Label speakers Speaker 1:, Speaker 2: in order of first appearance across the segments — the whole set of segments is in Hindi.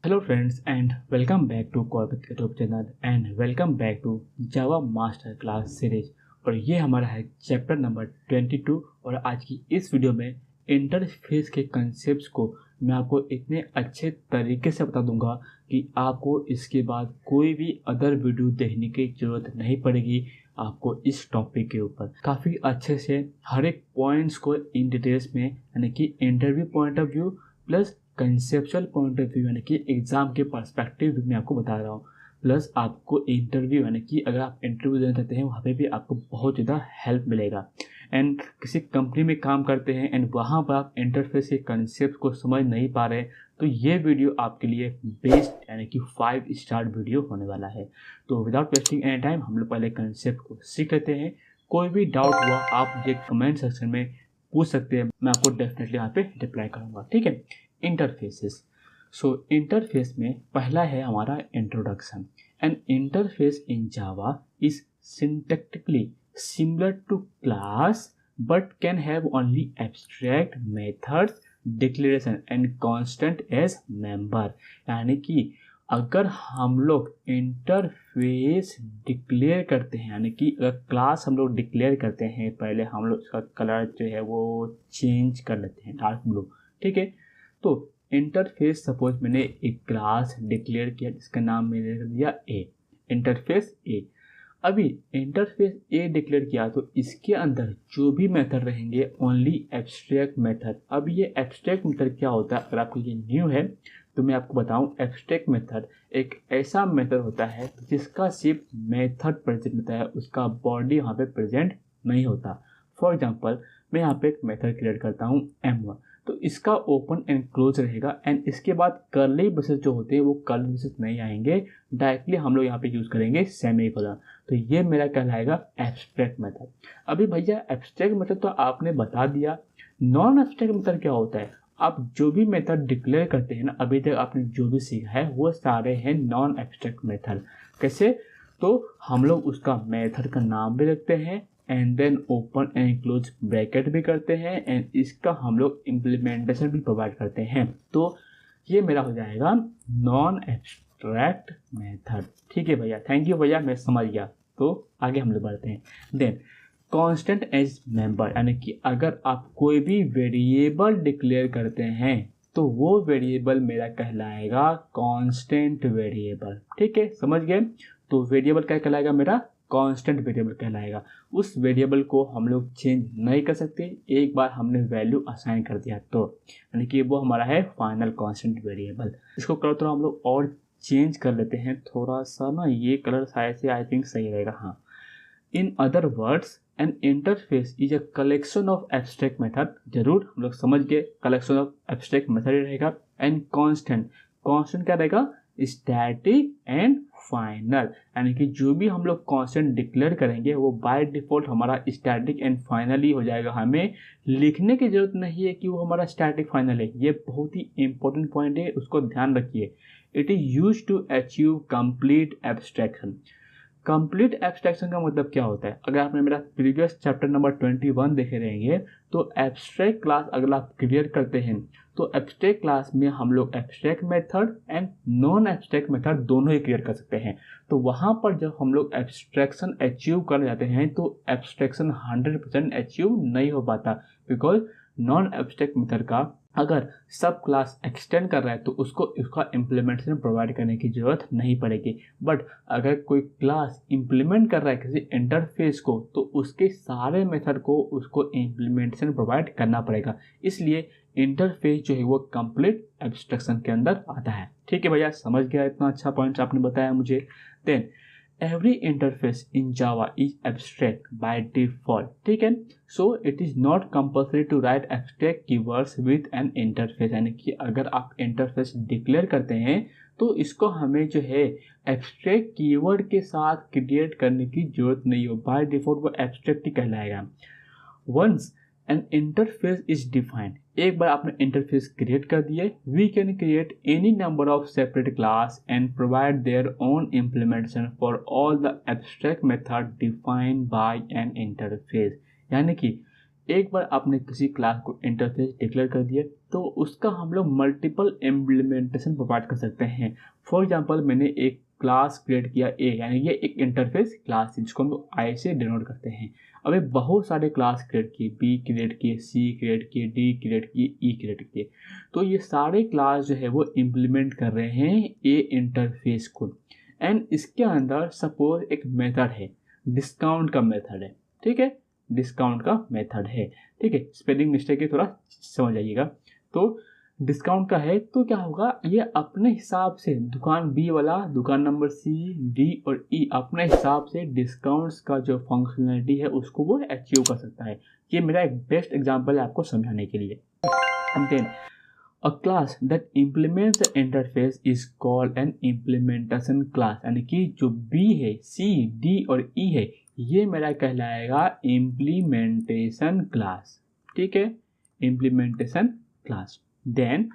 Speaker 1: Hello friends and welcome back to Corbett YouTube channel and welcome back to Java Master Class Series। और ये हमारा है चैप्टर नंबर 22। और आज की इस वीडियो में इंटरफेस के कंसेप्ट्स को मैं आपको इतने अच्छे तरीके से बता दूंगा कि आपको इसके बाद कोई भी अदर वीडियो देखने की ज़रूरत नहीं पड़ेगी। आपको इस टॉपिक के ऊपर काफ़ी अच्छे से हर एक पॉइंट्स को इन डिटेल्स में यानी कि interview point of view plus conceptual point of view यानी कि एग्ज़ाम के पर्सपेक्टिव में आपको बता रहा हूँ। प्लस आपको इंटरव्यू यानी कि अगर आप इंटरव्यू देना चाहते हैं वहाँ पे भी आपको बहुत ज़्यादा हेल्प मिलेगा। एंड किसी कंपनी में काम करते हैं एंड वहाँ पर आप इंटरफेस के कंसेप्ट को समझ नहीं पा रहे तो ये वीडियो आपके लिए बेस्ट यानी कि 5 स्टार वीडियो होने वाला है। तो विदाउट वेस्टिंग एनी टाइम हम लोग पहले कंसेप्ट को सीख लेते हैं। कोई भी डाउट हुआ आप मुझे कमेंट सेक्शन में पूछ सकते हैं, मैं आपको डेफिनेटली यहाँ पे रिप्लाई करूँगा। ठीक है। इंटरफेसेस। सो इंटरफेस में पहला है हमारा introduction. N interface in Java is syntactically similar to class but can have only abstract methods, declaration and constant as member। यानी कि अगर हम लोग इंटरफेस डिक्लेयर करते हैं यानी कि अगर क्लास हम लोग डिक्लेयर करते हैं, पहले हम लोग उसका कलर जो है वो चेंज कर लेते हैं डार्क ब्लू। ठीक है। तो इंटरफेस सपोज मैंने एक क्लास डिक्लेयर किया जिसका नाम मैंने दिया ए, इंटरफेस ए। अभी इंटरफेस ए डिक्लेयर किया तो इसके अंदर जो भी मेथड रहेंगे ओनली एब्स्ट्रैक्ट मेथड। अब ये एब्स्ट्रैक्ट मेथड क्या होता है, अगर आपको ये न्यू है तो मैं आपको बताऊं। एब्स्ट्रैक्ट मेथड एक ऐसा मेथड होता है जिसका सिर्फ मेथड प्रेजेंट होता है, उसका बॉडी वहाँ पे प्रेजेंट नहीं होता। फॉर एग्जांपल मैं यहाँ पे एक मेथड क्रिएट करता हूँ M1, तो इसका ओपन एंड क्लोज रहेगा एंड इसके बाद कर्ली ब्रेसेस जो होते हैं वो कर्ली ब्रेसेस नहीं आएंगे, डायरेक्टली हम लोग यहाँ पे यूज़ करेंगे सेमीकोलन। तो ये मेरा कहलाएगा एब्स्ट्रैक्ट मेथड। अभी भैया एब्स्ट्रैक्ट मेथड तो आपने बता दिया, नॉन एब्स्ट्रैक्ट मेथड क्या होता है? आप जो भी मेथड डिक्लेयर करते हैं ना, अभी तक आपने जो भी सीखा है वो सारे हैं नॉन एब्स्ट्रैक्ट मेथड। कैसे? तो हम लोग उसका मेथड का नाम भी रखते हैं and then open and close bracket भी करते हैं एंड इसका हम लोग इम्प्लीमेंटेशन भी प्रोवाइड करते हैं। तो ये मेरा हो जाएगा नॉन एब्स्ट्रैक्ट मेथड। ठीक है भैया, थैंक यू भैया, मैं समझ गया। तो आगे हम लोग बढ़ते हैं। देन कांस्टेंट एज मेंबर, यानी कि अगर आप कोई भी वेरिएबल डिक्लेयर करते हैं तो वो वेरिएबल मेरा कहलाएगा कांस्टेंट वेरिएबल। ठीक है, समझ गए? तो वेरिएबल क्या कहलाएगा मेरा? कांस्टेंट वेरिएबल कहलाएगा। उस वेरिएबल को हम लोग चेंज नहीं कर सकते, एक बार हमने वैल्यू असाइन कर दिया तो, यानी कि वो हमारा है फाइनल कांस्टेंट वेरिएबल। इसको कलर थोड़ा हम लोग और चेंज कर लेते हैं, थोड़ा सा ना ये कलर शायद से आई थिंक सही रहेगा। हाँ, in other words N interface is a collection of abstract method. जरूर हम लोग समझ गए, कलेक्शन ऑफ एब्स्ट्रैक्ट मेथड ही रहेगा। एंड कांस्टेंट, कांस्टेंट क्या रहेगा? स्टैटिक एंड फाइनल, यानी कि जो भी हम लोग कांस्टेंट डिक्लेयर करेंगे वो बाय डिफॉल्ट हमारा स्टैटिक एंड फाइनल ही हो जाएगा। हमें लिखने की जरूरत नहीं है कि वो हमारा स्टैटिक फाइनल है। ये बहुत ही इंपॉर्टेंट पॉइंट है, उसको ध्यान रखिए। It is used to achieve complete abstraction. Complete abstraction का मतलब क्या होता है? अगर आपने मेरा प्रीवियस चैप्टर नंबर 21 देखे रहेंगे तो एब्स्ट्रैक्ट क्लास अगर आप क्लियर करते हैं तो एब्स्ट्रैक्ट क्लास में हम लोग abstract method and non abstract method दोनों ही क्लियर कर सकते हैं। तो वहाँ पर जब हम लोग एब्स्ट्रैक्शन अचीव कर जाते हैं तो एब्स्ट्रैक्शन 100% अचीव नहीं हो पाता, बिकॉज नॉन एब्स्ट्रैक्ट मेथड का अगर सब क्लास एक्सटेंड कर रहा है तो उसको इसका इम्प्लीमेंटेशन प्रोवाइड करने की ज़रूरत नहीं पड़ेगी। बट अगर कोई क्लास इम्प्लीमेंट कर रहा है किसी इंटरफेस को तो उसके सारे मेथड को उसको इम्प्लीमेंटेशन प्रोवाइड करना पड़ेगा। इसलिए इंटरफेस जो है वो कंप्लीट एब्स्ट्रैक्शन के अंदर आता है। ठीक है भैया, समझ गया? इतना अच्छा पॉइंट आपने बताया मुझे। Then every interface in Java is abstract by default। ठीक है। So it is not compulsory to write abstract keywords with an interface, यानी कि अगर आप इंटरफेस डिक्लेयर करते हैं तो इसको हमें जो है एब्स्ट्रैक्ट कीवर्ड के साथ क्रिएट करने की जरूरत नहीं हो, बाय डिफॉल्ट वो एब्स्ट्रैक्ट ही कहलाएगा। Once an interface is defined, एक बार आपने इंटरफेस क्रिएट कर दिए, we can create any number of separate class and provide their own implementation for all the abstract method defined by an interface. यानी कि एक बार आपने किसी क्लास को इंटरफेस डिक्लेयर कर दिया तो उसका हम लोग मल्टीपल इम्प्लीमेंटेशन प्रोवाइड कर सकते हैं। फॉर एग्जांपल मैंने एक क्लास क्रिएट किया ए, यानी ये एक इंटरफेस क्लास है जिसको हम लोग आई से डिनोट करते हैं। अभी बहुत सारे क्लास क्रिएट किए, बी क्रिएट किए, सी क्रिएट किए, डी क्रिएट किए, ई क्रिएट किए, तो ये सारे क्लास जो है वो इम्प्लीमेंट कर रहे हैं ए इंटरफेस को। एंड इसके अंदर सपोज एक मेथड है, डिस्काउंट का मेथड है, ठीक है, डिस्काउंट का मेथड है, ठीक है, स्पेलिंग मिस्टेक है, थोड़ा समझ आइएगा। तो डिस्काउंट का है तो क्या होगा, ये अपने हिसाब से दुकान बी वाला दुकान नंबर सी, डी और ई अपने हिसाब से डिस्काउंट्स का जो फंक्शनलिटी है उसको वो अचीव कर सकता है। ये मेरा एक बेस्ट एग्जांपल है आपको समझाने के लिए। And then A class that implements the interface is called an implementation class, यानी कि जो B है, C, D और E है, ये मेरा कहलाएगा implementation class, ठीक है, implementation class. Then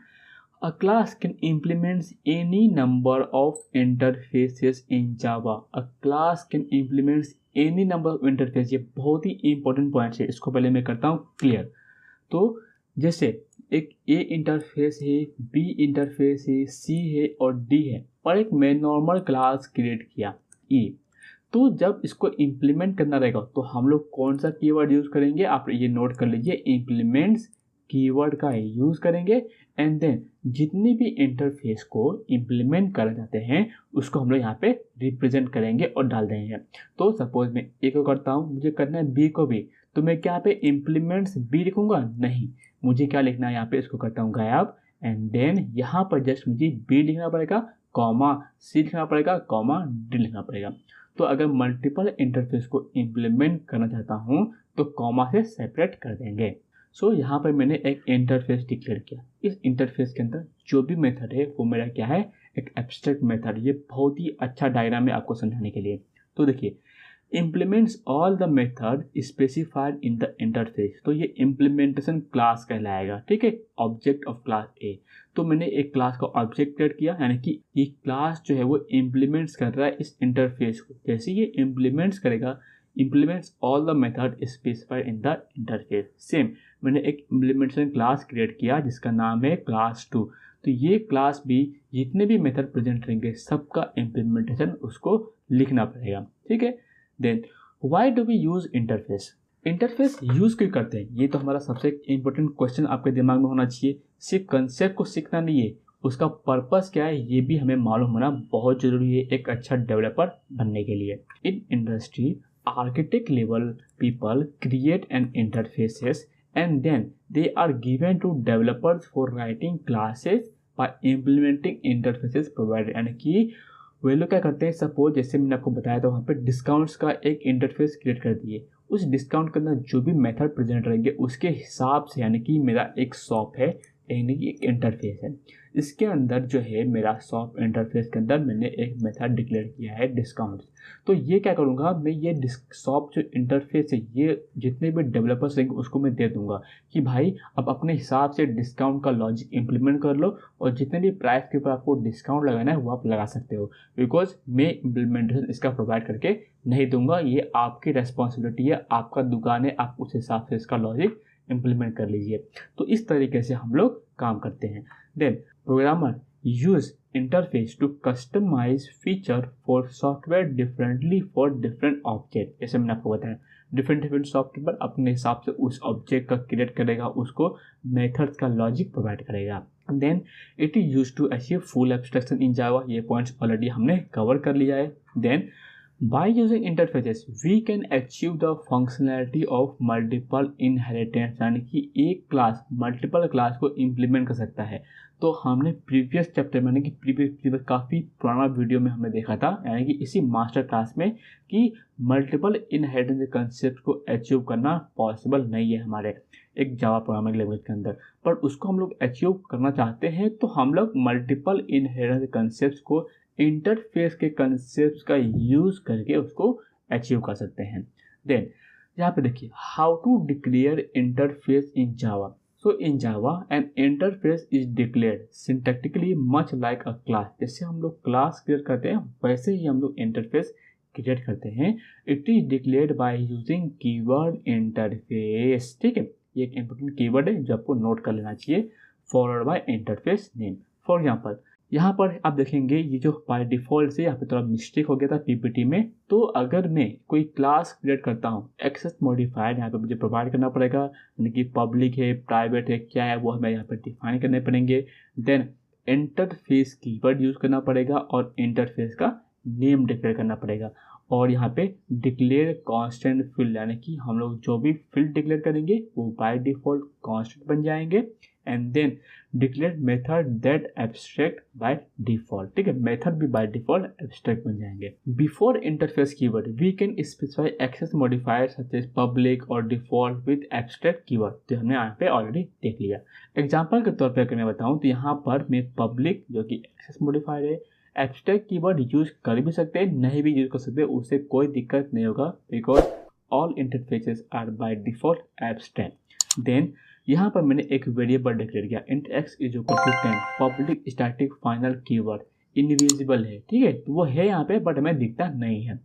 Speaker 1: a class can implement any number of interfaces in Java. A class can implement any number of interfaces. ये बहुत ही important point है, इसको पहले मैं करता हूँ क्लियर। तो जैसे एक ए इंटरफेस है, बी इंटरफेस है, सी है और डी है, और एक मैं नॉर्मल क्लास क्रिएट किया ई। तो जब इसको इम्प्लीमेंट करना रहेगा तो हम लोग कौन सा कीवर्ड यूज़ करेंगे, आप ये नोट कर लीजिए, इम्प्लीमेंट्स कीवर्ड का यूज़ करेंगे। एंड देन जितनी भी इंटरफेस को इम्प्लीमेंट करना चाहते हैं उसको हम लोग यहाँ पे रिप्रेजेंट करेंगे और डाल देंगे। तो सपोज मैं ए को करता हूँ, मुझे करना है बी को भी, तो मैं क्या पे इम्प्लीमेंट्स बी लिखूंगा, नहीं, मुझे क्या लिखना है यहाँ पे, इसको करता हूँ गायब। एंड देन यहाँ पर जस्ट मुझे बी लिखना पड़ेगा, कॉमा सी लिखना पड़ेगा, कॉमा डी लिखना पड़ेगा। तो अगर मल्टीपल इंटरफेस को इम्प्लीमेंट करना चाहता हूँ तो कॉमा से सेपरेट कर देंगे। सो यहाँ पर मैंने एक इंटरफेस डिक्लेयर किया। इस इंटरफेस के अंदर जो भी मेथड है वो मेरा क्या है, एक एब्स्ट्रैक्ट मेथड। ये बहुत ही अच्छा डायग्राम है आपको समझाने के लिए। तो देखिए, implements all the method specified in the interface, तो ये implementation class कहलाएगा, ठीक है, ऑब्जेक्ट ऑफ क्लास ए। तो मैंने एक क्लास का ऑब्जेक्ट क्रिएट किया, यानी कि ये क्लास जो है वो इम्प्लीमेंट्स कर रहा है इस इंटरफेस को। जैसे ये इम्प्लीमेंट्स करेगा, implements all the method specified in the interface. Same मैंने एक इम्प्लीमेंटेशन क्लास क्रिएट किया जिसका नाम है क्लास 2। तो ये क्लास भी जितने भी मेथड प्रेजेंट रहेंगे सबका इम्प्लीमेंटेशन उसको लिखना पड़ेगा, ठीक है। Then why do we use interface, interface use क्यों करते हैं, ये तो हमारा सबसे इम्पोर्टेंट क्वेश्चन आपके दिमाग में होना चाहिए। सिर्फ कंसेप्ट को सीखना नहीं है, उसका पर्पस क्या है ये भी हमें मालूम होना बहुत ज़रूरी है एक अच्छा डेवलपर बनने के लिए। In industry architect level people create an interfaces and then they are given to developers for writing classes by implementing interfaces provided, यानी कि वे लोग क्या करते हैं, सपोज जैसे मैंने आपको बताया था वहाँ पे डिस्काउंट्स का एक इंटरफेस क्रिएट कर दिए। उस डिस्काउंट के अंदर जो भी मेथड प्रेजेंट रहेंगे उसके हिसाब से, यानी कि मेरा एक शॉप है, यानी कि एक इंटरफेस है, इसके अंदर जो है मेरा शॉप इंटरफेस के अंदर मैंने एक मेथड डिक्लेयर किया है डिस्काउंट्स। तो ये क्या करूँगा मैं, ये शॉप जो इंटरफेस है ये जितने भी डेवलपर्स रहेंगे उसको मैं दे दूंगा कि भाई अब अपने हिसाब से डिस्काउंट का लॉजिक इंप्लीमेंट कर लो और जितने भी प्राइस के ऊपर आपको डिस्काउंट लगाना है वो आप लगा सकते हो, बिकॉज मैं इम्प्लीमेंटेशन इसका प्रोवाइड करके नहीं दूंगा, ये आपकी रेस्पॉन्सिबिलिटी है, आपका दुकान है, आप उस हिसाब से इसका लॉजिक इम्प्लीमेंट कर लीजिए। तो इस तरीके से हम लोग काम करते हैं। Then programmer use interface to customise feature for software differently for different object. जैसे मैंने आपको बताया डिफरेंट सॉफ्टवेयर अपने हिसाब से उस ऑब्जेक्ट का क्रिएट करेगा, उसको मेथड्स का लॉजिक प्रोवाइड करेगा। Then it is use to achieve full abstraction in Java, ये पॉइंट्स ऑलरेडी हमने कवर कर लिया है। Then by using interfaces we can achieve the functionality of multiple inheritance, यानी कि एक क्लास मल्टीपल क्लास को इम्प्लीमेंट कर सकता है। तो हमने प्रीवियस चैप्टर में, यानी कि प्रीवियस काफ़ी पुराना वीडियो में हमने देखा था, यानी कि इसी मास्टर क्लास में, कि मल्टीपल इनहेरिटेंस के कंसेप्ट को अचीव करना पॉसिबल नहीं है हमारे एक जावा प्रोग्रामिंग लैंग्वेज के अंदर, पर उसको हम लोग अचीव करना चाहते हैं तो हम लोग मल्टीपल इनहेरिटेंस कंसेप्ट को इंटरफेस के कंसेप्ट का यूज करके उसको अचीव कर सकते हैं। देन यहाँ पे देखिए how to declare interface in Java. So in Java an interface is declared syntactically much like a class. जैसे हम लोग क्लास क्रिएट करते हैं वैसे ही हम लोग इंटरफेस क्रिएट करते हैं, it is declared by using keyword interface. ठीक है, ये एक इंपॉर्टेंट कीवर्ड है जो आपको नोट कर लेना चाहिए, followed by interface name. For example यहाँ पर आप देखेंगे ये जो बाय डिफॉल्ट से यहाँ पे थोड़ा मिस्टेक हो गया था पीपीटी में। तो अगर मैं कोई क्लास क्रिएट करता हूँ, एक्सेस मॉडिफायर यहाँ पे मुझे प्रोवाइड करना पड़ेगा, यानी कि पब्लिक है, प्राइवेट है, क्या है वो हमें यहाँ पे डिफाइन करने पड़ेंगे। देन इंटरफेस कीवर्ड यूज करना पड़ेगा और इंटरफेस का नेम डिक्लेयर करना पड़ेगा। और यहाँ पे डिक्लेयर कांस्टेंट फील्ड, यानी कि हम लोग जो भी फील्ड डिक्लेयर करेंगे वो बाय डिफॉल्ट कांस्टेंट बन जाएंगे। And then declare method that abstract by default. ठीक है, मेथड भी बाय डिफॉल्ट एब्स्ट्रैक्ट बन जाएंगे। Before interface keyword we can specify access modifier such as public और डिफॉल्ट विद एब्स्ट्रैक्ट कीवर्ड। तो हमने यहाँ पे ऑलरेडी देख लिया। एग्जाम्पल के तौर पर अगर मैं बताऊँ तो यहाँ पर मैं पब्लिक जो कि एक्सेस मॉडिफायर है, एब्स्ट्रैक्ट कीवर्ड यूज कर भी सकते हैं, नहीं भी यूज कर सकते, उससे कोई दिक्कत नहीं होगा, because all interfaces are by default abstract. Then यहाँ पर मैंने एक वेरिएबल डिक्लेयर किया, int x is equal to 10, public static final keyword invisible है। ठीक है, तो वो है यहाँ पे बट हमें दिखता नहीं है।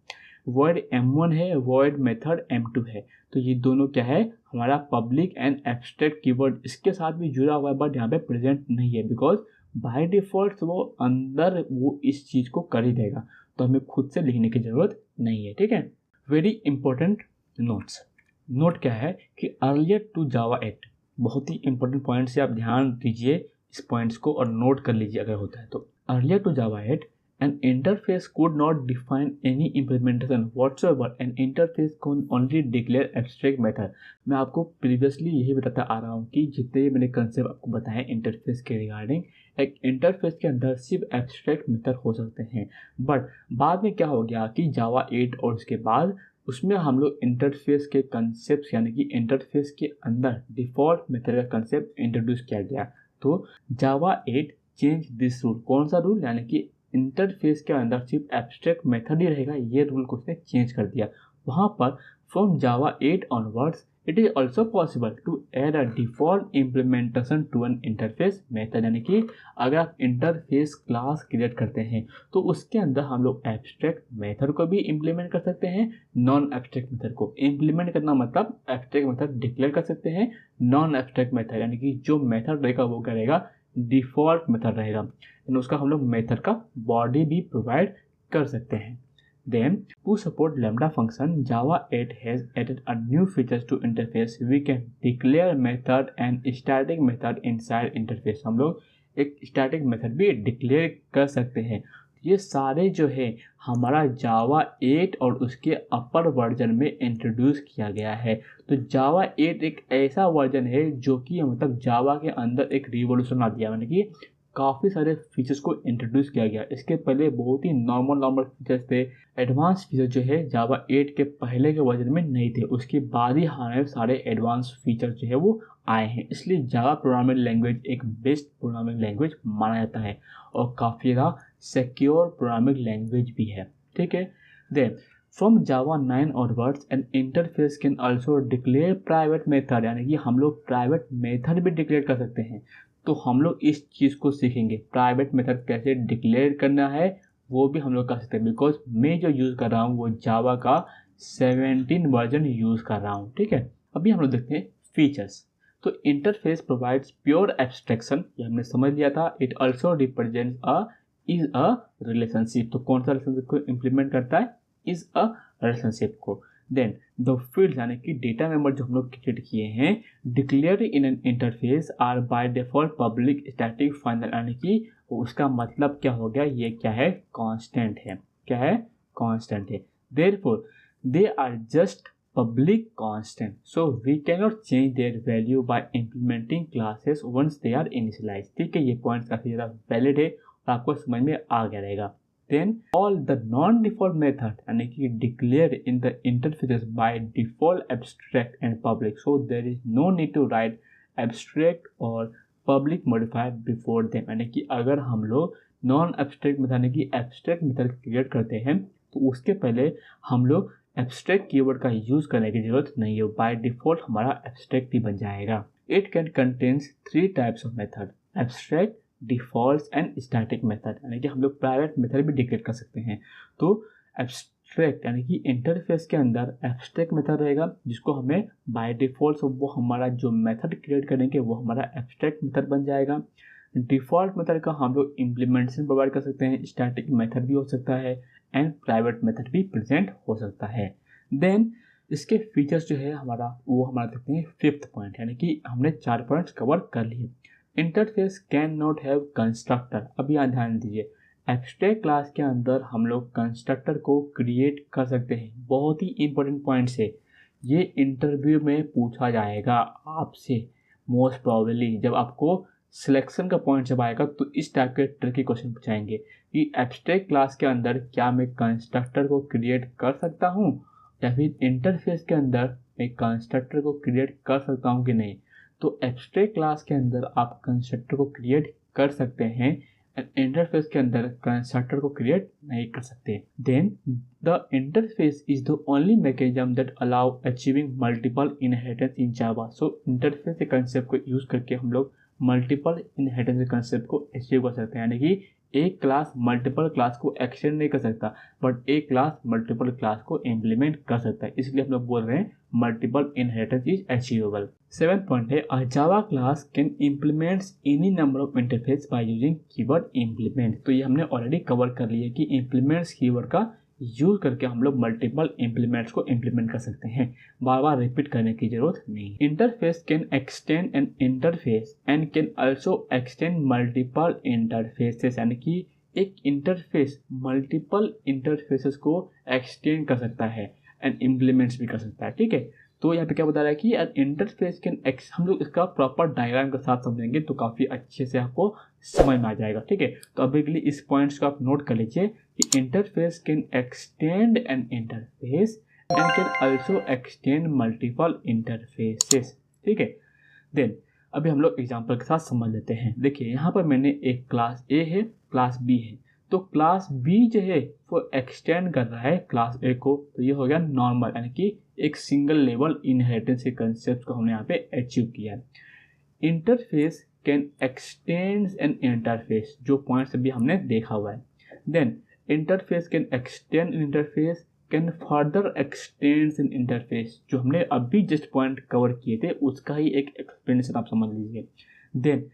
Speaker 1: वॉइड m1 है, वॉइड मेथड m2 है। तो ये दोनों क्या है, हमारा पब्लिक एंड एब्स्ट्रैक्ट कीवर्ड इसके साथ भी जुड़ा हुआ है बट यहाँ पे प्रेजेंट नहीं है, बिकॉज बाय डिफॉल्ट वो अंदर वो इस चीज़ को कर ही देगा, तो हमें खुद से लिखने की ज़रूरत नहीं है। ठीक है, वेरी इंपॉर्टेंट नोट्स। नोट क्या है कि अर्लियर टू जावा 8, बहुत ही इंपॉर्टेंट पॉइंट से आप ध्यान दीजिए इस पॉइंट्स को और नोट कर लीजिए अगर होता है तो। Earlier to Java 8 an interface could not define any implementation whatsoever, an interface can only declare abstract method। मैं आपको प्रीवियसली यही बताता आ रहा हूँ कि जितने मैंने कंसेप्ट आपको बताए इंटरफेस के रिगार्डिंग, एक इंटरफेस के अंदर सिर्फ एब्स्ट्रैक्ट मेथड हो सकते हैं। बट बाद में क्या हो गया कि जावा 8 और उसके बाद उसमें हम लोग इंटरफेस के कंसेप्ट, यानी कि इंटरफेस के अंदर डिफ़ॉल्ट मेथड का कंसेप्ट इंट्रोड्यूस किया गया। तो जावा 8 चेंज दिस रूल। कौन सा रूल, यानी कि इंटरफेस के अंदर सिर्फ एब्स्ट्रैक्ट मेथड ही रहेगा, ये रूल को उसने चेंज कर दिया। वहाँ पर from Java 8 onwards it is also possible to add a default implementation to an interface method, यानी कि अगर आप इंटरफेस क्लास क्रिएट करते हैं तो उसके अंदर हम लोग एब्स्ट्रैक्ट मेथड को भी इम्प्लीमेंट कर सकते हैं, नॉन एब्स्ट्रैक्ट मेथड को। इम्प्लीमेंट करना मतलब एब्स्ट्रैक्ट मेथड डिक्लेयर कर सकते हैं, नॉन एब्स्ट्रैक्ट मेथड यानी कि जो मेथड रहेगा वो करेगा डिफॉल्ट मेथड रहेगा, उसका हम लोग मेथड का बॉडी भी प्रोवाइड कर सकते हैं। Then to support lambda function, Java 8 has added a new features to interface. We can declare method and static method inside interface। हम लोग एक static method भी declare कर सकते हैं। ये सारे जो है हमारा जावा 8 और उसके अपर वर्जन में इंट्रोड्यूस किया गया है। तो जावा 8 एक ऐसा वर्जन है जो कि मतलब जावा के अंदर एक रिवोल्यूशन आ दिया, यानी कि काफ़ी सारे फीचर्स को इंट्रोड्यूस किया गया। इसके पहले बहुत ही नॉर्मल फीचर्स थे, एडवांस फीचर जो है जावा 8 के पहले के वर्जन में नहीं थे, उसके बाद ही हमारे सारे एडवांस फीचर जो है वो आए हैं। इसलिए जावा प्रोग्रामिंग लैंग्वेज एक बेस्ट प्रोग्रामिंग लैंग्वेज माना जाता है और काफ़ी ज़्यादा सिक्योर प्रोग्रामिंग लैंग्वेज भी है। ठीक है, then from Java 9 onwards an interface can also declare private method, यानी कि हम लोग प्राइवेट मेथड भी डिक्लेयर कर सकते हैं। तो हम लोग इस चीज़ को सीखेंगे, प्राइवेट मेथड कैसे डिक्लेयर करना है वो भी हम लोग कर सकते हैं, बिकॉज मैं जो यूज़ कर रहा हूँ वो जावा का 17 वर्जन यूज़ कर रहा हूँ। ठीक है, अभी हम लोग देखते हैं फीचर्स। तो इंटरफेस प्रोवाइड्स प्योर एब्स्ट्रैक्शन, ये हमने समझ लिया था। It also represents is a relationship. तो कौन सा रिलेशनशिप को इम्प्लीमेंट करता है, इज अ रिलेशनशिप को। देन द फील्ड यानी कि डेटा मेंबर जो हम लोग क्रिएट किए हैं declare in an interface are by default public static final, यानी कि उसका मतलब क्या हो गया, ये क्या है, कांस्टेंट है। क्या है, कांस्टेंट है। Therefore they are just public constant, so we cannot change their value by implementing classes once they are initialized। ठीक है, ये पॉइंट काफ़ी ज़्यादा वैलिड है और आपको समझ में आ गया रहेगा। Then all the non-default method यानी कि declared in the interfaces by default abstract and public, so there is no need to write abstract or public modifier before them। यानी कि अगर हम लोग नॉन एब्स्ट्रैक्ट मेथड यानी कि एब्स्ट्रैक्ट मेथड क्रिएट करते हैं तो उसके पहले हम लोग एब्स्ट्रैक्ट कीवर्ड का यूज करने की जरूरत नहीं है, बाय डिफॉल्ट हमारा एब्स्ट्रैक्ट ही बन जाएगा। It can contains 3 types of method, abstract, default and static method, यानी कि हम लोग प्राइवेट मेथड भी डिक्लेयर कर सकते हैं। तो एब्स्ट्रैक्ट यानी कि इंटरफेस के अंदर एब्स्ट्रैक्ट मेथड रहेगा, जिसको हमें बाय डिफ़ॉल्ट वो हमारा जो मेथड क्रिएट करेंगे वो हमारा एब्स्ट्रैक्ट मेथड बन जाएगा। डिफ़ॉल्ट मेथड का हम लोग इम्प्लीमेंटेशन प्रोवाइड कर सकते हैं, स्टैटिक मेथड भी हो सकता है एंड प्राइवेट मेथड भी प्रेजेंट हो सकता है। देन इसके फीचर्स जो है हमारा वो हमारा देखते हैं 5th पॉइंट, यानी कि हमने 4 पॉइंट्स कवर कर लिए। Interface can not have constructor. अब यहाँ ध्यान दीजिए, एब्स्ट्रैक्ट क्लास के अंदर हम लोग कंस्ट्रक्टर को क्रिएट कर सकते हैं। बहुत ही इंपॉर्टेंट पॉइंट्स है, ये इंटरव्यू में पूछा जाएगा आपसे मोस्ट प्रॉबेबली। जब आपको सिलेक्शन का पॉइंट जब आएगा तो इस टाइप के ट्रिकी क्वेश्चन पूछाएंगे कि एब्स्ट्रैक्ट क्लास के अंदर क्या मैं कंस्ट्रक्टर को क्रिएट कर सकता हूँ, या फिर इंटरफेस के अंदर मैं कंस्ट्रक्टर को क्रिएट कर सकता हूँ कि नहीं। तो एब्स्ट्रैक्ट क्लास के अंदर आप कंस्ट्रक्टर को क्रिएट कर सकते हैं, इंटरफेस के अंदर कंस्ट्रक्टर को क्रिएट नहीं कर सकते। Then the interface is the only mechanism that allow achieving multiple inheritance in Java. So interface के कंसेप्ट को यूज करके हम लोग मल्टीपल इनहेरिटेंस के कंसेप्ट को अचीव कर सकते हैं, यानी कि एक क्लास मल्टीपल क्लास को एक्सटेंड नहीं कर सकता, बट एक क्लास मल्टीपल क्लास को इम्प्लीमेंट कर सकता है। इसलिए हम लोग बोल रहे हैं multiple inheritance is achievable. 7th point है, अ Java class can implements any number of interface by using keyword implement. तो ये हमने ऑलरेडी कवर कर लिया कि इम्प्लीमेंट्स कीवर्ड का यूज करके हम लोग मल्टीपल इम्प्लीमेंट्स को इम्प्लीमेंट कर सकते हैं, बार बार रिपीट करने की जरूरत नहीं। Interface can extend an interface and can also extend multiple interfaces, यानी कि एक इंटरफेस मल्टीपल इंटरफेसेस को एक्सटेंड कर सकता है एंड इम्प्लीमेंट्स भी कर सकता है। ठीक है, तो यहाँ पे क्या बता रहा है कि इंटरफेस कैन हम लोग इसका प्रॉपर डायग्राम के साथ समझेंगे तो काफ़ी अच्छे से आपको समझ में आ जाएगा। ठीक है, तो अभी के लिए इस पॉइंट्स को आप नोट कर लीजिए कि interface can extend an interface and can also extend multiple interfaces. ठीक है, देन अभी हम लोग एग्जाम्पल के साथ समझ लेते हैं। देखिए यहाँ पर मैंने एक क्लास ए है, क्लास बी है, तो क्लास बी जो है वो एक्सटेंड कर रहा है क्लास ए को, तो ये हो गया नॉर्मल, यानी कि एक सिंगल लेवल इनहेरिटेंस के कंसेप्ट को हमने यहाँ पे अचीव किया है। Interface can extend an interface, जो पॉइंट्स अभी हमने देखा हुआ है। Then interface can extend interface can further extend in interface, जो हमने अभी जस्ट पॉइंट कवर किए थे उसका ही एक एक्सप्लेनेशन आप समझ लीजिए। देन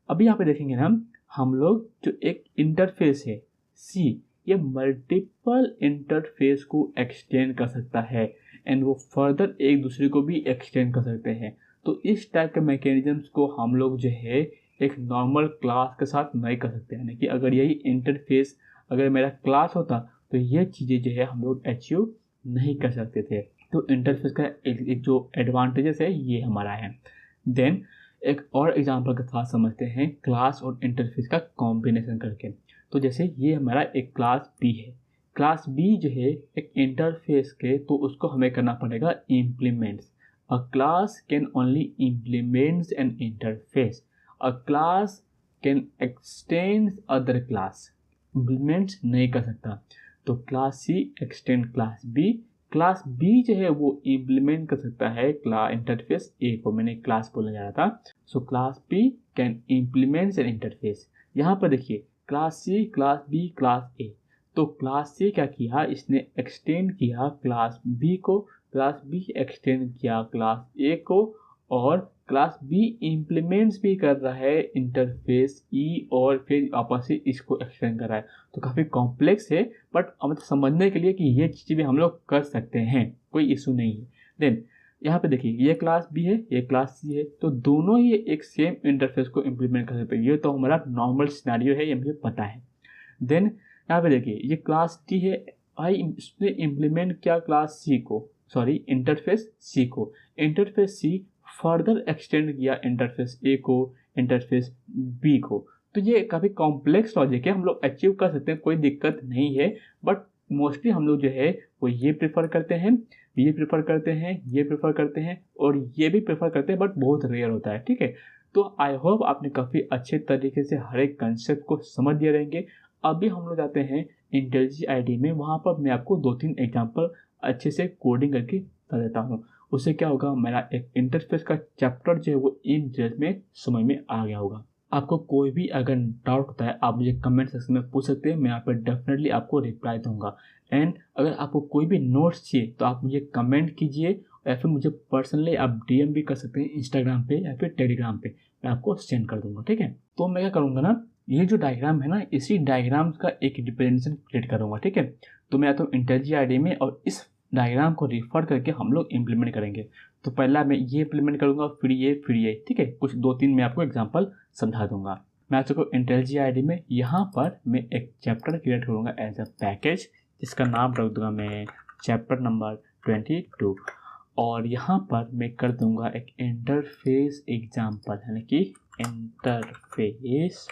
Speaker 1: अभी यहाँ पे देखेंगे ना हम लोग, जो एक इंटरफेस है सी, ये मल्टीपल इंटरफेस को एक्सटेंड कर सकता है एंड वो फर्दर एक दूसरे को भी एक्सटेंड कर सकते हैं। तो इस टाइप के मैकेनिज्म्स को हम लोग जो है एक नॉर्मल क्लास के साथ नहीं कर सकते, यानी कि अगर यही इंटरफेस अगर मेरा क्लास होता तो ये चीज़ें जो है हम लोग अचीव नहीं कर सकते थे। तो इंटरफेस का एक जो एडवांटेजेस है ये हमारा है। देन एक और एग्जांपल के साथ समझते हैं क्लास और इंटरफेस का कॉम्बिनेशन करके। तो जैसे ये हमारा एक क्लास बी है, क्लास बी जो है एक इंटरफेस के, तो उसको हमें करना पड़ेगा implements. A class can only implements an interface, a class can extend other class, implements नहीं कर सकता। तो class C extend class B, class B जो है वो इम्प्लीमेंट कर सकता है क्लास इंटरफेस ए को, मैंने क्लास बोलने जा रहा था। So class B can implement an interface. यहाँ पर देखिए class C, class B, class A, तो क्लास सी क्या किया, इसने एक्सटेंड किया क्लास बी को, क्लास बी एक्सटेंड किया क्लास ए को, और क्लास बी इम्प्लीमेंट्स भी कर रहा है इंटरफेस ई, और फिर आपस में इसको एक्सटेंड कर रहा है। तो काफ़ी कॉम्प्लेक्स है, बट मतलब समझने के लिए कि ये चीज़ें भी हम लोग कर सकते हैं, कोई इशू नहीं है। देन यहाँ पे देखिए ये क्लास बी है, ये क्लास सी है, तो दोनों ही एक सेम इंटरफेस को इम्प्लीमेंट कर सकते हैं। ये तो हमारा नॉर्मल सिनेरियो है, ये मुझे पता है। देन यहाँ पे देखिए ये क्लास टी है, भाई इसने इम्प्लीमेंट किया क्लास सी को, सॉरी इंटरफेस सी को, इंटरफेस सी फर्दर एक्सटेंड किया इंटरफेस ए को, इंटरफेस बी को। तो ये काफ़ी कॉम्प्लेक्स लॉजिक है, हम लोग अचीव कर सकते हैं, कोई दिक्कत नहीं है, बट मोस्टली हम लोग जो है वो ये प्रेफर करते हैं, ये प्रेफर करते हैं, ये प्रेफर करते हैं, और ये भी प्रेफर करते हैं, बट बहुत रेयर होता है। ठीक है, तो आई होप आपने काफ़ी अच्छे तरीके से हर एक कंसेप्ट को समझ दिए रहेंगे। अभी हम लोग जाते हैं इंटेलिजी आईडी में, वहाँ पर मैं आपको 2-3 एग्जाम्पल अच्छे से कोडिंग करके बता देता हूँ। उससे क्या होगा, मेरा एक इंटरफेस का चैप्टर जो है वो इन डिटेल में समझ में आ गया होगा। आपको कोई भी अगर डाउट होता है आप मुझे कमेंट सेक्शन में पूछ सकते हैं, मैं यहाँ पर डेफिनेटली आपको रिप्लाई दूंगा। एंड अगर आपको कोई भी नोट्स चाहिए तो आप मुझे कमेंट कीजिए, या फिर मुझे पर्सनली आप डीएम भी कर सकते हैं इंस्टाग्राम पे या फिर टेलीग्राम पे, मैं आपको सेंड कर दूंगा। ठीक है, तो मैं क्या करूँगा ना, ये जो डायग्राम है ना, इसी डायग्राम का एक रिप्रेजेंटेशन क्रिएट करूँगा। ठीक है, तो मैं आता हूँ इंटेलिजी आईडी में और इस डायग्राम को रेफर करके हम लोग इम्प्लीमेंट करेंगे। तो पहला मैं ये इम्प्लीमेंट करूँगा, फिर ये। ठीक है, कुछ 2-3 मैं आपको एग्जाम्पल समझा दूंगा। मैं आ चुका हूँ इंटेलिजी आईडी में। यहाँ पर मैं एक चैप्टर क्रिएट करूँगा एज अ पैकेज, जिसका नाम रख दूंगा मैं चैप्टर नंबर 22, और यहाँ पर मैं कर दूंगा एक इंटरफेस एग्जाम्पल, यानी कि इंटरफेस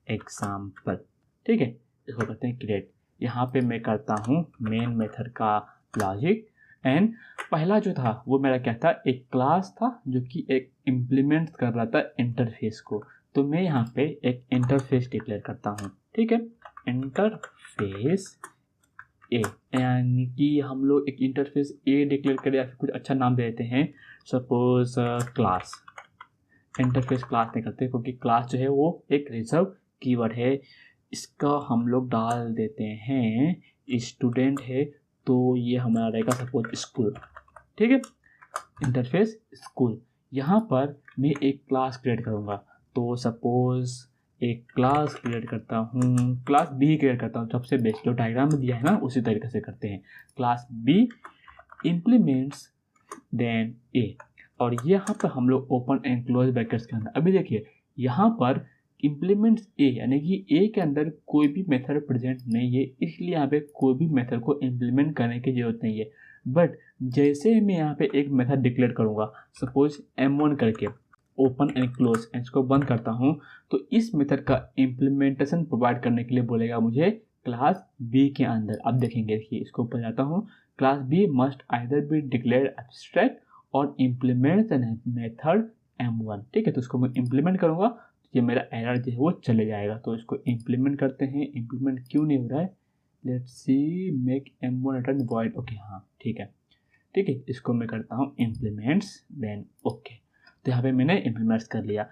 Speaker 1: एग्जाम्पल। ठीक है, इसको करते हैं क्रिएट। यहाँ पे मैं करता हूँ मेन मेथड का लॉजिक, एंड पहला जो था वो मेरा क्या था, एक क्लास था जो कि एक इम्प्लीमेंट कर रहा था इंटरफेस को। तो मैं यहाँ पे एक इंटरफेस डिक्लेयर करता हूँ। ठीक है, इंटरफेस ए, यानी कि हम लोग एक इंटरफेस ए डिक्लेयर करें या फिर कुछ अच्छा नाम दे देते हैं, सपोज क्लास। इंटरफेस क्लास नहीं करते क्योंकि क्लास जो है वो एक रिजर्व कीवर्ड है। इसका हम लोग डाल देते हैं स्टूडेंट है, तो ये हमारा रहेगा सपोज स्कूल। ठीक है, इंटरफेस स्कूल। यहाँ पर मैं एक क्लास क्रिएट करूँगा, तो सपोज एक क्लास क्रिएट करता हूँ, क्लास बी क्रिएट करता हूँ। सबसे बेस्ट जो डायग्राम में दिया है ना उसी तरीके से करते हैं। क्लास बी इम्प्लीमेंट्स देन ए, और यहाँ पर हम लोग ओपन एंड क्लोज ब्रैकेट्स के अंदर, अभी देखिए यहाँ पर इम्प्लीमेंट्स ए, यानी कि ए के अंदर कोई भी मेथड प्रेजेंट नहीं है, इसलिए यहाँ पे कोई भी मेथड को इम्प्लीमेंट करने की जरूरत नहीं है। बट जैसे मैं यहाँ पे एक मेथड डिक्लेयर करूँगा, सपोज M1 करके ओपन एंड क्लोज, इसको बंद करता हूँ, तो इस मेथड का इम्प्लीमेंटेशन प्रोवाइड करने के लिए बोलेगा मुझे क्लास बी के अंदर। अब देखेंगे, देखिए इसको ऊपर जाता हूँ, class B must either be declare abstract or implement the method M1। ठीक है, तो इसको मैं इम्प्लीमेंट करूँगा, ये मेरा एरर जो है वो चले जाएगा। तो इसको इम्प्लीमेंट करते हैं। इम्प्लीमेंट क्यों नहीं हो रहा है, let's see, make M1 return void. Okay, हाँ ठीक है। ठीक है, इसको मैं करता हूँ इम्प्लीमेंट्स देन ओके। तो यहाँ पे मैंने इम्प्लीमेंट्स कर लिया,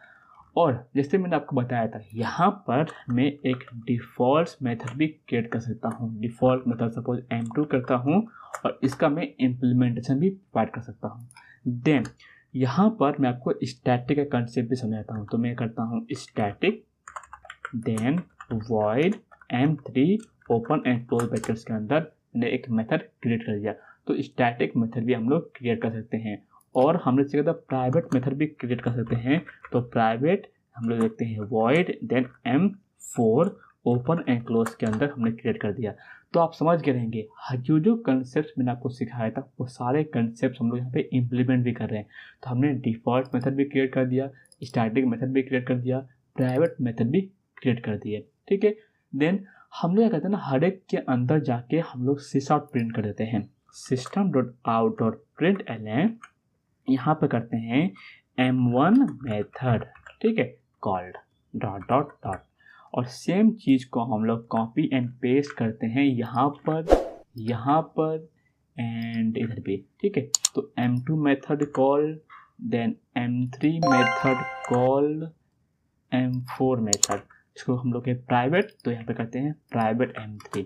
Speaker 1: और जैसे मैंने आपको बताया था यहाँ पर मैं एक डिफ़ॉल्ट मेथड भी क्रिएट कर सकता हूँ। डिफ़ॉल्ट मेथड सपोज M2 करता हूँ और इसका मैं इम्प्लीमेंटेशन भी प्रोवाइड कर सकता हूँ। देन यहाँ पर मैं आपको स्टैटिक का कंसेप्ट भी समझाता हूँ। तो मैं करता हूँ static then void M3 open and close brackets के अंदर मैंने एक मेथड क्रिएट कर दिया। तो स्टैटिक मेथड भी हम लोग क्रिएट कर सकते हैं, और हमने सीखा था प्राइवेट मेथड भी क्रिएट कर सकते हैं। तो प्राइवेट हम लोग देखते हैं void then M4 open and close के अंदर हमने क्रिएट कर दिया। तो आप समझ गए रहेंगे जो कंसेप्ट मैंने आपको सिखाया था वो सारे कंसेप्ट हम लोग यहाँ पे इम्प्लीमेंट भी कर रहे हैं। तो हमने डिफ़ॉल्ट मेथड भी क्रिएट कर दिया, स्टैटिक मेथड भी क्रिएट कर दिया, प्राइवेट मेथड भी क्रिएट कर दिए। ठीक है, देन हम लोग क्या करते हैं ना, हर एक के अंदर जाके हम लोग सिसआउट प्रिंट कर देते हैं। system.out.println यहाँ पे करते हैं M1 मेथड, ठीक है, कॉल्ड डॉट डॉट डॉट, और सेम चीज़ को हम लोग कॉपी एंड पेस्ट करते हैं यहाँ पर एंड इधर भी। ठीक है, तो M2 method called, then M3 method called, M4 method, इसको हम लोग के प्राइवेट, तो यहाँ पे करते हैं प्राइवेट M3।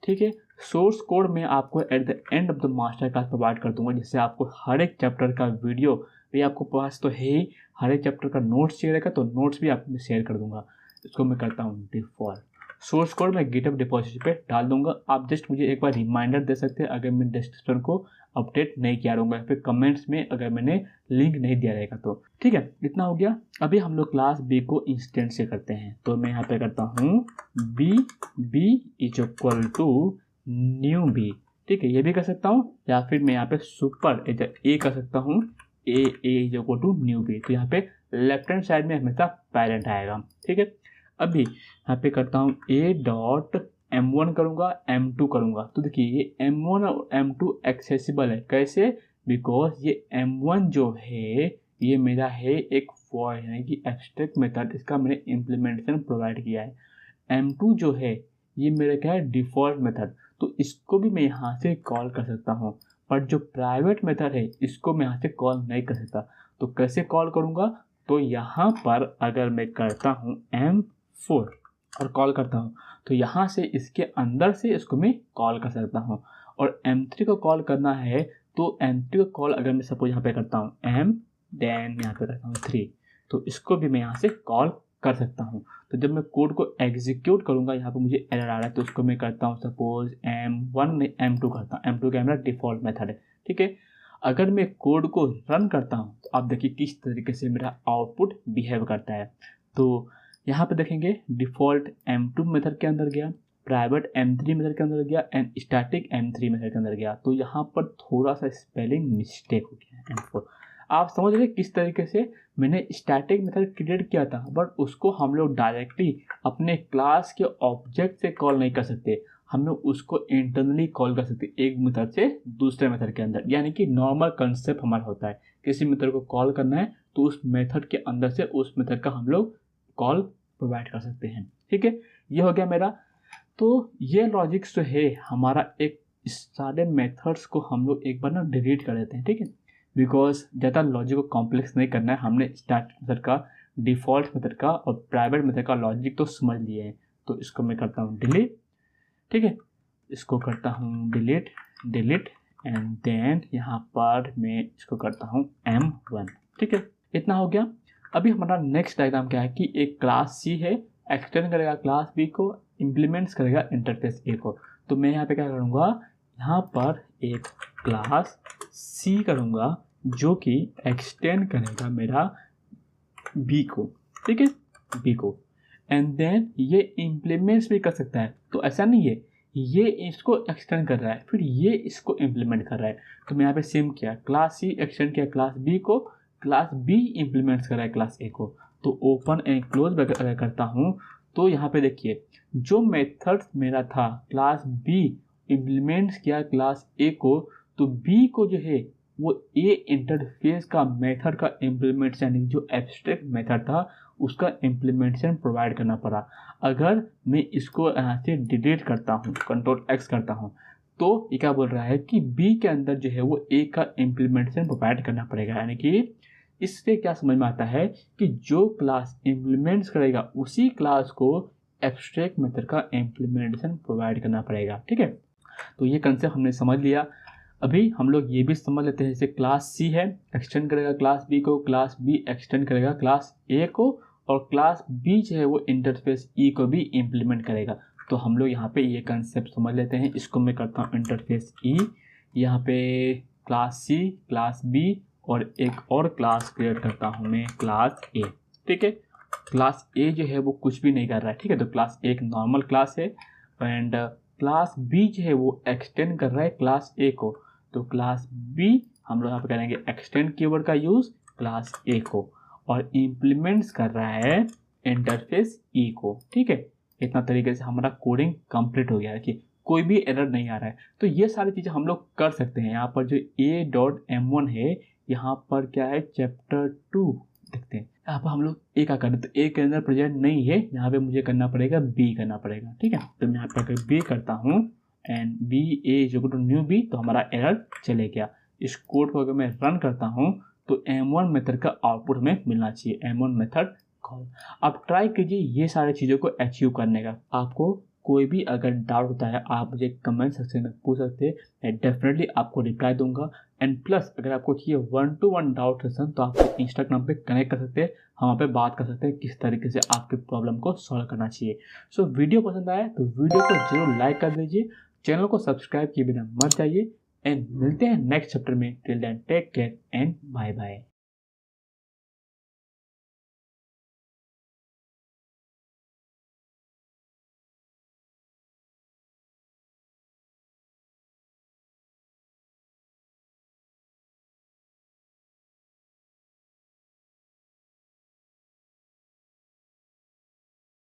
Speaker 1: ठीक है, सोर्स कोड में आपको at the end of the master class provide कर दूंगा, जिससे आपको हर एक चैप्टर का वीडियो भी आपको पास तो है ही, हर एक चैप्टर का नोट्स चाहिए रहेगा तो नोट्स भी आपको मैं शेयर कर दूंगा। इसको मैं करता हूँ डिफ़ॉल्ट। सोर्स कोड मैं गिटहब डिपॉजिटरी पे डाल दूंगा, आप जस्ट मुझे एक बार रिमाइंडर दे सकते हैं अगर मैं डिस्क्रिप्शन को अपडेट नहीं किया रहूँगा, फिर कमेंट्स में अगर मैंने लिंक नहीं दिया रहेगा तो। ठीक है, इतना हो गया। अभी हम लोग क्लास बी को इंस्टेंट से करते हैं, तो मैं यहाँ पे करता हूँ B is equal to new B. ठीक है, ये भी कर सकता हूँ, या फिर मैं यहाँ पे सुपर ए कर सकता हूँ, A is equal to new B. तो यहाँ पे लेफ्ट हैंड साइड में हमेशा पेरेंट आएगा। ठीक है, अभी यहाँ पे करता हूँ ए डॉट M1 करूँगा, M2 करूँगा। तो देखिए ये M1 और M2 एक्सेसिबल है, कैसे, बिकॉज ये M1 जो है ये मेरा है एक वॉइड यानी कि एब्स्ट्रैक्ट मेथड, इसका मैंने इम्प्लीमेंटेशन प्रोवाइड किया है। M2 जो है ये मेरा क्या है, डिफ़ॉल्ट मेथड, तो इसको भी मैं यहाँ से कॉल कर सकता हूँ, पर जो प्राइवेट मेथड है इसको मैं यहाँ से कॉल नहीं कर सकता। तो कैसे कॉल करूँगा, तो यहाँ पर अगर मैं करता हूँ M4, और कॉल करता हूँ, तो यहाँ से इसके अंदर से इसको मैं कॉल कर सकता हूँ। और M3 को कॉल करना है तो M3 को कॉल अगर मैं सपोज यहाँ पे करता हूँ M, देन यहाँ पे करता हूँ 3, तो इसको भी मैं यहाँ से कॉल कर सकता हूँ। तो जब मैं कोड को एग्जीक्यूट करूँगा, यहाँ पे मुझे एरर आ रहा है, तो उसको मैं करता हूँ सपोज M1 में M2 करता हूँ। M2 का मेरा डिफ़ॉल्ट मेथड है, ठीक है। अगर मैं कोड को रन करता हूँ तो आप देखिए किस तरीके से मेरा आउटपुट बिहेव करता है। तो यहाँ पे देखेंगे डिफ़ॉल्ट M2 मेथड के अंदर गया, प्राइवेट M3 मेथड के अंदर गया एंड स्टैटिक M3 मेथड के अंदर गया। तो यहाँ पर थोड़ा सा स्पेलिंग मिस्टेक हो गया M4। आप समझ रहे किस तरीके से मैंने स्टैटिक मेथड क्रिएट किया था, बट उसको हम लोग डायरेक्टली अपने क्लास के ऑब्जेक्ट से कॉल नहीं कर सकते, हम लोग उसको इंटरनली कॉल कर सकते एक मेथड से दूसरे मेथड के अंदर। यानी कि नॉर्मल कंसेप्ट हमारा होता है, किसी मेथड को कॉल करना है तो उस मेथड के अंदर से उस मेथड का हम लोग कॉल प्रोवाइड कर सकते हैं, ठीक है। ये हो गया मेरा। तो ये लॉजिक्स जो है हमारा, एक सारे मेथड्स को हम लोग एक बार ना डिलीट कर देते हैं, ठीक है, बिकॉज ज़्यादा लॉजिक को कॉम्प्लेक्स नहीं करना है। हमने स्टैटिक मेथड का, डिफ़ॉल्ट मेथड का और प्राइवेट मेथड का लॉजिक तो समझ लिए हैं। तो इसको मैं करता हूँ डिलीट, ठीक है, इसको करता हूँ डिलीट एंड देन यहाँ पर मैं इसको करता हूँ M1, ठीक है। इतना हो गया। अभी हमारा नेक्स्ट डायग्राम क्या है कि एक क्लास C है, एक्सटेंड करेगा क्लास B को, इम्प्लीमेंट्स करेगा इंटरफेस A को। तो मैं यहाँ पे क्या करूँगा, यहाँ पर एक क्लास C करूँगा जो कि एक्सटेंड करेगा मेरा B को, ठीक है, B को। एंड देन ये इम्प्लीमेंट्स भी कर सकता है। तो ऐसा नहीं है, ये इसको एक्सटेंड कर रहा है फिर ये इसको इम्प्लीमेंट कर रहा है। तो मैं यहाँ पे सेम किया, क्लास C एक्सटेंड किया क्लास B को, क्लास B इम्प्लीमेंट्स कर रहा है क्लास A को। तो ओपन एंड क्लोज करता हूँ, तो यहाँ पे देखिए जो मेथड मेरा था क्लास B इम्प्लीमेंट्स किया क्लास A को, तो B को जो है वो A इंटरफेस का मेथड का इम्प्लीमेंटेशन, यानी जो एब्स्ट्रैक्ट मेथड था उसका इम्प्लीमेंटेशन प्रोवाइड करना पड़ा। अगर मैं इसको यहाँ से डिलीट करता हूँ, Ctrl+X करता हूँ, तो ये क्या बोल रहा है कि B के अंदर जो है वो A का इम्प्लीमेंटेशन प्रोवाइड करना पड़ेगा। यानी कि इससे क्या समझ में आता है कि जो क्लास इम्प्लीमेंट्स करेगा उसी क्लास को एब्स्ट्रैक्ट मेथड का इम्प्लीमेंटेशन प्रोवाइड करना पड़ेगा, ठीक है। तो ये कंसेप्ट हमने समझ लिया। अभी हम लोग ये भी समझ लेते हैं, जैसे क्लास C है, एक्सटेंड करेगा क्लास B को, क्लास B एक्सटेंड करेगा क्लास A को, और क्लास B जो है वो इंटरफेस E को भी इम्प्लीमेंट करेगा। तो हम लोग यहाँ पे ये कंसेप्ट समझ लेते हैं। इसको मैं करता हूँ इंटरफेस E, यहाँ पे क्लास C, क्लास B और एक और क्लास क्रिएट करता हूँ मैं क्लास A, ठीक है। क्लास A जो है वो कुछ भी नहीं कर रहा है, ठीक है। तो क्लास A एक नॉर्मल क्लास है एंड क्लास B जो है वो एक्सटेंड कर रहा है क्लास A को। तो क्लास B हम लोग यहाँ पे करेंगे एक्सटेंड कीवर्ड का यूज़ क्लास A को, और इम्प्लीमेंट्स कर रहा है इंटरफेस E को, ठीक है। इतना तरीके से हमारा कोडिंग कंप्लीट हो गया है कि कोई भी एरर नहीं आ रहा है। तो ये सारी चीज़ें हम लोग कर सकते हैं। यहाँ पर जो A.M1 है, यहाँ पर क्या है चैप्टर 2 देखते हैं। यहाँ पर हम लोग A का करें तो A के अंदर प्रेजेंट नहीं है, यहाँ पे मुझे करना पड़ेगा B करना पड़ेगा, ठीक है। तो मैं यहाँ पर B करता हूँ एंड B=न्यू B, तो हमारा एरर चले गया। इस कोड को अगर मैं रन करता हूँ तो M1 मेथड का आउटपुट में मिलना चाहिए, M1 मेथड कॉल। आप ट्राई कीजिए ये सारी चीज़ों को अचीव करने का। आपको कोई भी अगर डाउट होता है आप मुझे कमेंट सेक्शन में पूछ सकते हैं, मैं डेफिनेटली आपको रिप्लाई दूंगा। एंड प्लस अगर आपको चाहिए 1-to-1 डाउट सेशन तो आप इंस्टाग्राम पे कनेक्ट कर सकते हैं, हम वहाँ पे बात कर सकते हैं किस तरीके से आपके प्रॉब्लम को सॉल्व करना चाहिए। सो वीडियो पसंद आया तो वीडियो को जरूर लाइक कर दीजिए, चैनल को सब्सक्राइब किए बिना मत जाइए एंड मिलते हैं नेक्स्ट चैप्टर में। Till then take care and bye bye.